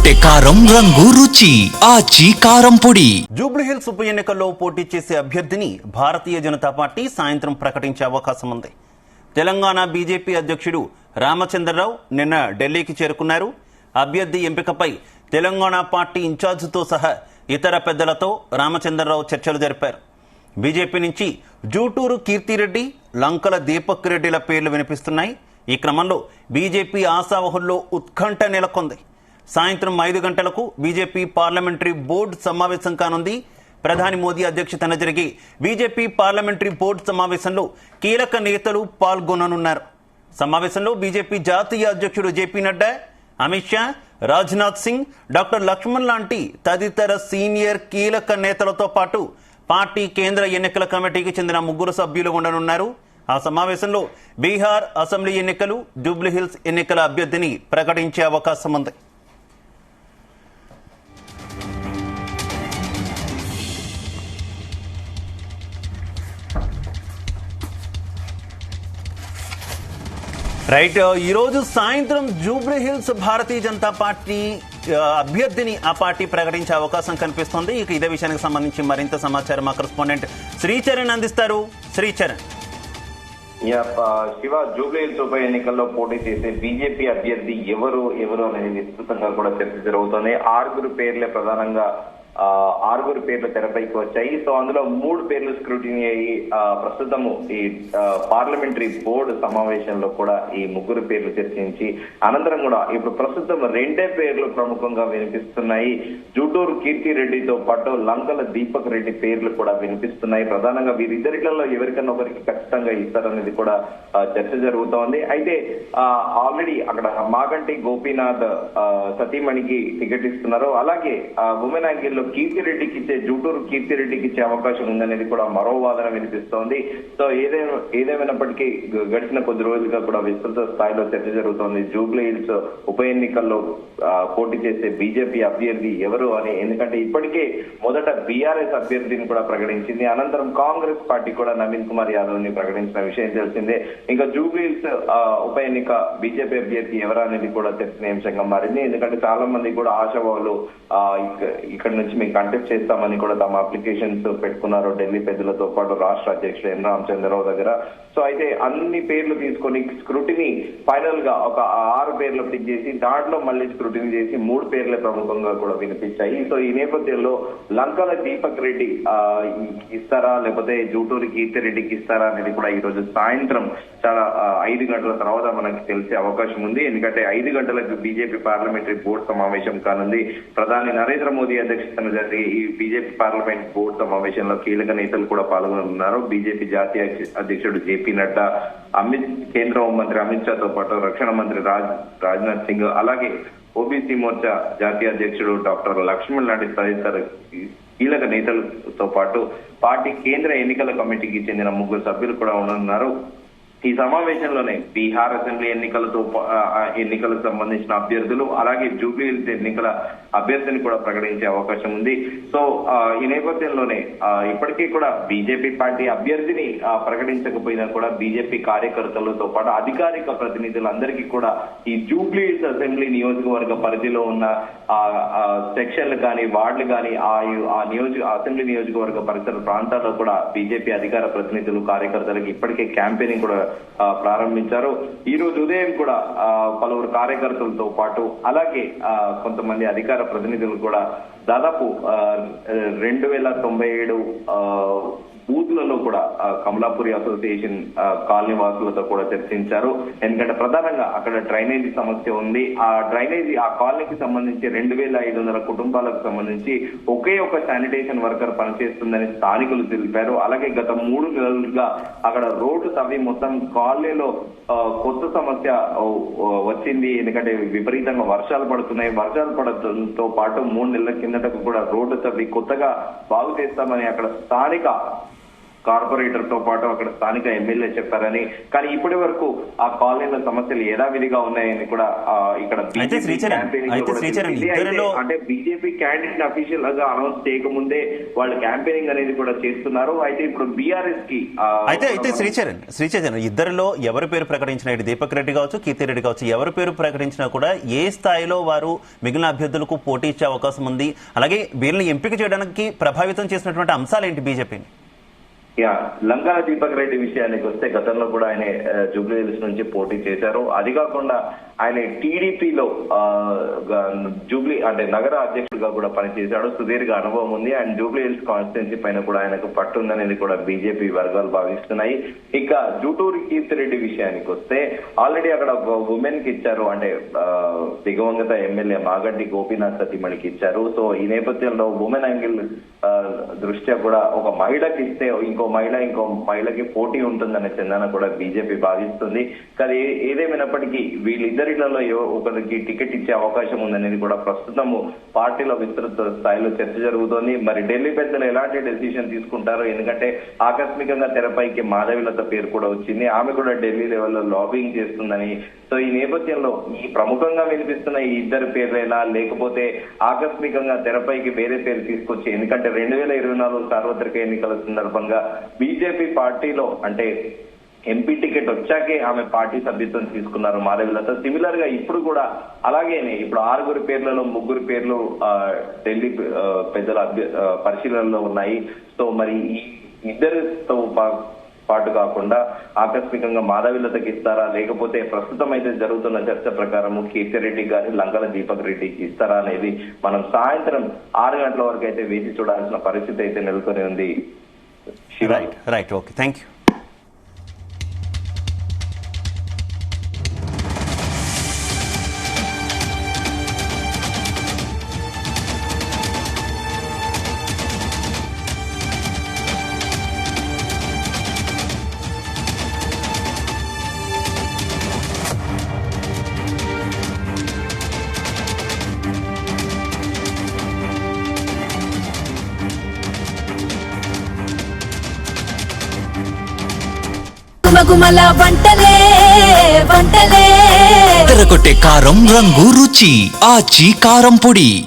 వేసుకుంటే కారం రంగు రుచి ఆచి కారం పొడి. జూబ్లీహిల్స్ ఉప ఎన్నికల్లో పోటీ చేసే అభ్యర్థిని భారతీయ జనతా పార్టీ సాయంత్రం ప్రకటించే అవకాశం ఉంది. తెలంగాణ బీజేపీ అధ్యక్షుడు రామచంద్రరావు నిన్న ఢిల్లీకి చేరుకున్నారు. అభ్యర్థి ఎంపికపై తెలంగాణ పార్టీ ఇన్ఛార్జితో సహా ఇతర పెద్దలతో రామచంద్రరావు చర్చలు జరిపారు. బీజేపీ నుంచి జూటూరు కీర్తిరెడ్డి, లంకల దీపక్ రెడ్డిల పేర్లు వినిపిస్తున్నాయి. ఈ క్రమంలో బీజేపీ ఆశావహుల్లో ఉత్కంఠ నెలకొంది. సాయంత్రం 5 గంటలకు బీజేపీ పార్లమెంటరీ బోర్డు సమావేశం కానుంది. ప్రధాని మోదీ అధ్యక్షతన జరిగే బీజేపీ పార్లమెంటరీ బోర్డు సమావేశంలో కీలక నేతలు పాల్గొననున్నారు. సమావేశంలో బీజేపీ జాతీయ అధ్యక్షుడు జేపీ నడ్డా, అమిత్ షా, రాజ్నాథ్ సింగ్, డాక్టర్ లక్ష్మణ్ లాంటి తదితర సీనియర్ కీలక నేతలతో పాటు పార్టీ కేంద్ర ఎన్నికల కమిటీకి చెందిన 3 సభ్యులు ఉండనున్నారు. ఆ సమావేశంలో బీహార్ అసెంబ్లీ ఎన్నికలు, జూబ్లీహిల్స్ ఎన్నికల అభ్యర్థిని ప్రకటించే అవకాశం ఉంది. రైట్, ఈరోజు సాయంత్రం జూబ్లీహిల్స్ భారతీయ జనతా పార్టీ అభ్యర్థిని ఆ పార్టీ ప్రకటించే అవకాశం కనిపిస్తోంది. ఇక ఇదే విషయానికి సంబంధించి మరింత సమాచారం మా కరెస్పాండెంట్ శ్రీచరణ్ అందిస్తారు. శ్రీచరణ్. శివ, జూబ్లీహిల్స్ ఉప ఎన్నికల్లో పోటీ చేసే బీజేపీ అభ్యర్థి ఎవరు అనేది విస్తృతంగా కూడా చర్చ జరుగుతోంది. 6 పేర్లే ప్రధానంగా 6 పేర్లు తెరపైకి వచ్చాయి. సో అందులో 3 పేర్లు స్క్రూటినీ అయ్యి ప్రస్తుతము ఈ పార్లమెంటరీ బోర్డు సమావేశంలో కూడా ఈ 3 పేర్లు చర్చించి అనంతరం కూడా ఇప్పుడు ప్రస్తుతం 2 పేర్లు ప్రముఖంగా వినిపిస్తున్నాయి. జూటూరు కీర్తిరెడ్డితో పాటు లంకల దీపక్ రెడ్డి పేర్లు కూడా వినిపిస్తున్నాయి. ప్రధానంగా వీరిద్దరిలో ఎవరికన్నా ఒకరికి ఖచ్చితంగా ఇస్తారనేది కూడా చర్చ జరుగుతోంది. అయితే ఆల్రెడీ అక్కడ మాగంటి గోపీనాథ్ సతీమణికి టికెట్ ఇస్తున్నారు. అలాగే ఉమెన్ యాంగిల్ కీర్తిరెడ్డికి ఇచ్చే, జూటూరు కీర్తిరెడ్డికి ఇచ్చే అవకాశం ఉందనేది కూడా మరో వాదన వినిపిస్తోంది. సో ఏదేమైనప్పటికీ గడిచిన కొద్ది రోజులుగా కూడా విస్తృత స్థాయిలో చర్చ జరుగుతోంది. జూబ్లీహిల్స్ ఉప ఎన్నికల్లో పోటీ చేసే బీజేపీ అభ్యర్థి ఎవరు అని. ఎందుకంటే ఇప్పటికే మొదట బీఆర్ఎస్ అభ్యర్థిని కూడా ప్రకటించింది. అనంతరం కాంగ్రెస్ పార్టీ కూడా నవీన్ కుమార్ యాదవ్ ని ప్రకటించిన విషయం తెలిసిందే. ఇంకా జూబ్లీహిల్స్ ఉప ఎన్నిక బీజేపీ అభ్యర్థి ఎవరు అనేది కూడా చర్చనీయాంశంగా మారింది. ఎందుకంటే చాలా మంది కూడా ఆశావాహులు ఇక్కడ నుంచి మేము కంటెస్ట్ చేస్తామని కూడా తమ అప్లికేషన్స్ పెట్టుకున్నారు ఢిల్లీ పెద్దలతో పాటు రాష్ట్ర అధ్యక్షుడు ఎన్ రామచంద్రరావు దగ్గర. సో అయితే అన్ని పేర్లు తీసుకొని స్క్రూటినీ ఫైనల్ గా ఒక 6 పేర్లు పిక్ చేసి దాంట్లో మళ్ళీ స్క్రూటినీ చేసి 3 పేర్లే ప్రముఖంగా కూడా వినిపించాయి. సో ఈ నేపథ్యంలో లంకల దీపక్ రెడ్డి ఇస్తారా లేకపోతే జూటూరు కీర్తిరెడ్డికి ఇస్తారా అనేది కూడా ఈ రోజు సాయంత్రం చాలా 5 గంటల తర్వాత మనకి తెలిసే అవకాశం ఉంది. ఎందుకంటే 5 గంటలకు బీజేపీ పార్లమెంటరీ బోర్డు సమావేశం కానుంది. ప్రధాని నరేంద్ర మోదీ అధ్యక్షతన జరిగే ఈ బీజేపీ పార్లమెంట్ బోర్డు సమావేశంలో కీలక నేతలు కూడా పాల్గొనున్నారు. బీజేపీ జాతీయ అధ్యక్షుడు జేపీ నడ్డా, కేంద్ర హోంమంత్రి అమిత్ షాతో పాటు రక్షణ మంత్రి రాజ్నాథ్ సింగ్, అలాగే ఓబీసీ మోర్చా జాతీయ అధ్యక్షుడు డాక్టర్ లక్ష్మణ్ లాంటి తదితర కీలక నేతలతో పాటు పార్టీ కేంద్ర ఎన్నికల కమిటీకి చెందిన 3 సభ్యులు కూడా ఉండనున్నారు. ఈ సమావేశంలోనే బీహార్ అసెంబ్లీ ఎన్నికలకు సంబంధించిన అభ్యర్థులు, అలాగే జూబ్లీహిల్స్ ఎన్నికల అభ్యర్థిని కూడా ప్రకటించే అవకాశం ఉంది. సో ఈ నేపథ్యంలోనే ఇప్పటికీ కూడా బీజేపీ పార్టీ అభ్యర్థిని ప్రకటించకపోయినా కూడా బీజేపీ కార్యకర్తలతో పాటు అధికారిక ప్రతినిధులందరికీ కూడా ఈ జూబ్లీహిల్స్ అసెంబ్లీ నియోజకవర్గ పరిధిలో ఉన్న సెక్షన్లు కానీ వార్డులు కానీ అసెంబ్లీ నియోజకవర్గ పరిసర ప్రాంతాల్లో కూడా బీజేపీ అధికార ప్రతినిధులు కార్యకర్తలకు ఇప్పటికే క్యాంపెయినింగ్ కూడా ప్రారంభించారు. ఈ రోజు ఉదయం కూడా పలువురు కార్యకర్తలతో పాటు అలాగే కొంతమంది అధికార ప్రతినిధులు కూడా దాదాపు 2097 బూత్లలో కూడా కమలాపురి అసోసియేషన్ కాలనీ వాసులతో కూడా చర్చించారు. ఎందుకంటే ప్రధానంగా అక్కడ డ్రైనేజీ సమస్య ఉంది. ఆ కాలనీకి సంబంధించి 2500 కుటుంబాలకు సంబంధించి ఒకే ఒక శానిటేషన్ వర్కర్ పనిచేస్తుందని స్థానికులు తెలిపారు. అలాగే గత 3 నెలలుగా అక్కడ రోడ్డు తవ్వి మొత్తం కాలనీలో కొత్త సమస్య వచ్చింది. ఎందుకంటే విపరీతంగా వర్షాలు పడుతున్నాయి. వర్షాలు పడటంతో పాటు 3 నెలల కిందటకు కూడా రోడ్డు తవ్వి కొత్తగా బాగు చేస్తామని అక్కడ స్థానిక కార్పొరేటర్ తో పాటు అక్కడ స్థానిక ఎమ్మెల్యే చెప్పారని, కానీ ఇప్పటి వరకు ఆ కాలనీల సమస్యలు యథావిధిగా ఉన్నాయని కూడా ఇక్కడ అయితే శ్రీచరణ్ అంటే బీజేపీ క్యాండిడేట్ అఫీషియల్ గా అనౌన్స్ చేయకముందే వాళ్ళు క్యాంపెయినింగ్ అనేది కూడా చేస్తున్నారు. అయితే ఇప్పుడు బీఆర్ఎస్ కి అయితే శ్రీచరణ్ ఇద్దరిలో ఎవరి పేరు ప్రకటించిన, ఇటు దీపక్ రెడ్డి కావచ్చు, కీర్తి రెడ్డి కావచ్చు, ఎవరి పేరు ప్రకటించినా కూడా ఏ స్థాయిలో వారు మిగిలిన అభ్యర్థులకు పోటీ ఇచ్చే అవకాశం ఉంది, అలాగే వీళ్ళని ఎంపిక చేయడానికి ప్రభావితం చేసినటువంటి అంశాలు ఏంటి బీజేపీని? లంకాల దీపక్ రెడ్డి విషయానికి వస్తే గతంలో కూడా ఆయన జూబ్లీ హిల్స్ నుంచి పోటీ చేశారు. అది కాకుండా ఆయన టీడీపీలో జూబ్లీ అంటే నగర అధ్యక్షుడిగా కూడా పనిచేశాడు. సుదీర్ఘ అనుభవం ఉంది. ఆయన జూబ్లీ హిల్స్ కాన్స్టిట్యున్సీ పైన కూడా ఆయనకు పట్టు ఉందనేది కూడా బీజేపీ వర్గాలు భావిస్తున్నాయి. ఇక జూటూరి కీర్తి రెడ్డి విషయానికి వస్తే ఆల్రెడీ అక్కడ ఉమెన్ కి ఇచ్చారు, అంటే దిగవంగత ఎమ్మెల్యే మాగంటి గోపీనాథ్ సతీమణికి ఇచ్చారు. సో ఈ నేపథ్యంలో ఉమెన్ యాంగిల్ దృష్ట్యా కూడా ఒక మహిళకి ఇస్తే ఇంకో మహిళకి పోటీ ఉంటుందనే చందన కూడా బీజేపీ భావిస్తుంది. కానీ ఏదేమైనప్పటికీ వీళ్ళిద్దరిలో ఒకరికి టికెట్ ఇచ్చే అవకాశం ఉందనేది కూడా ప్రస్తుతము పార్టీలో విస్తృత స్థాయిలో చర్చ జరుగుతోంది. మరి ఢిల్లీ పెద్దలు ఎలాంటి డెసిషన్ తీసుకుంటారో, ఎందుకంటే ఆకస్మికంగా తెరపైకి మాధవిలత పేరు కూడా వచ్చింది. ఆమె కూడా ఢిల్లీ లెవెల్లో లాబింగ్ చేస్తుందని. సో ఈ నేపథ్యంలో ఈ ప్రముఖంగా వినిపిస్తున్న ఈ ఇద్దరు పేర్లైనా, లేకపోతే ఆకస్మికంగా తెరపైకి వేరే పేరు తీసుకొచ్చి, ఎందుకంటే 2024 సార్వత్రిక ఎన్నికల సందర్భంగా బీజేపీ పార్టీలో అంటే ఎంపీ టికెట్ వచ్చాకే ఆమె పార్టీ సభ్యత్వం తీసుకున్నారు మాధవిలత. సిమిలర్ గా ఇప్పుడు కూడా అలాగేనే ఇప్పుడు 6 పేర్లలో 3 పేర్లు ఢిల్లీ పెద్దల పరిశీలనలో ఉన్నాయి. సో మరి ఈ ఇద్దరితో పాటు కాకుండా ఆకస్మికంగా మాధవిలతకి ఇస్తారా, లేకపోతే ప్రస్తుతం అయితే జరుగుతున్న చర్చ ప్రకారం కీర్తిరెడ్డి గారి లంకల దీపక్ రెడ్డికి ఇస్తారా అనేది మనం సాయంత్రం 6 గంటల వరకు అయితే వేచి చూడాల్సిన పరిస్థితి అయితే నెలకొని ఉంది. Right okay, thank you. గుమగుమల వంటలే తెరకొట్టే కారం రంగు రుచి ఆచి కారం పొడి.